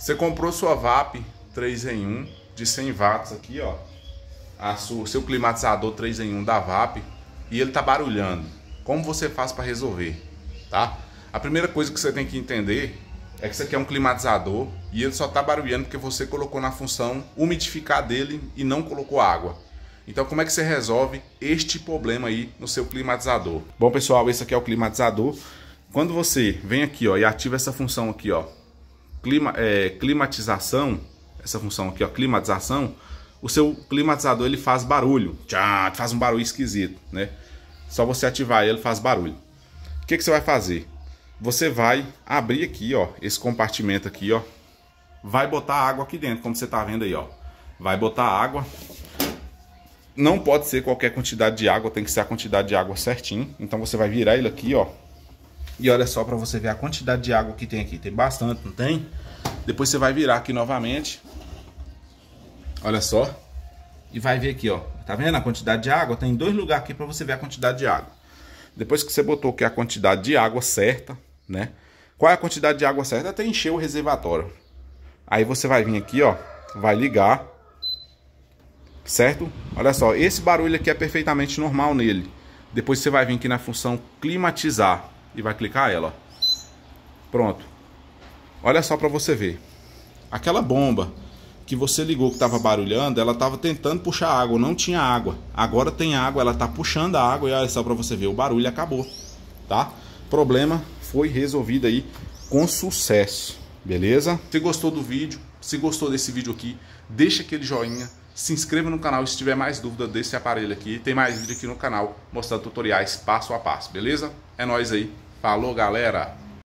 Você comprou sua VAP 3 em 1 de 100 watts aqui, ó. O seu climatizador 3 em 1 da VAP e ele tá barulhando. Como você faz para resolver, tá? A primeira coisa que você tem que entender é que isso aqui é um climatizador e ele só tá barulhando porque você colocou na função umidificar dele e não colocou água. Então como é que você resolve este problema aí no seu climatizador? Bom pessoal, esse aqui é o climatizador. Quando você vem aqui, ó, e ativa essa função aqui, ó, climatização, essa função aqui, ó, climatização, o seu climatizador ele faz barulho, tchá, faz um barulho esquisito, né? Só você ativar ele faz barulho. O que você vai fazer? Você vai abrir aqui, ó, esse compartimento aqui, ó, vai botar água aqui dentro, como você tá vendo aí, ó, vai botar água. Não pode ser qualquer quantidade de água, tem que ser a quantidade de água certinho. Então você vai virar ele aqui, ó, e olha só para você ver a quantidade de água que tem aqui, tem bastante, não tem? Depois você vai virar aqui novamente, olha só, e vai ver aqui, ó, tá vendo a quantidade de água? Tem 2 lugares aqui para você ver a quantidade de água. Depois que você botou aqui a quantidade de água certa, né? Qual é a quantidade de água certa? Até encher o reservatório. Aí você vai vir aqui, ó, vai ligar, certo? Olha só, esse barulho aqui é perfeitamente normal nele. Depois você vai vir aqui na função climatizar e vai clicar ela. Pronto. Olha só para você ver. Aquela bomba que você ligou que estava barulhando, ela estava tentando puxar água, não tinha água. Agora tem água, ela está puxando a água e olha só para você ver, o barulho acabou, tá? Problema foi resolvido aí com sucesso, beleza? Se gostou do vídeo, se gostou desse vídeo aqui, deixa aquele joinha, se inscreva no canal se tiver mais dúvida desse aparelho aqui. Tem mais vídeo aqui no canal mostrando tutoriais passo a passo, beleza? É nóis aí, falou galera!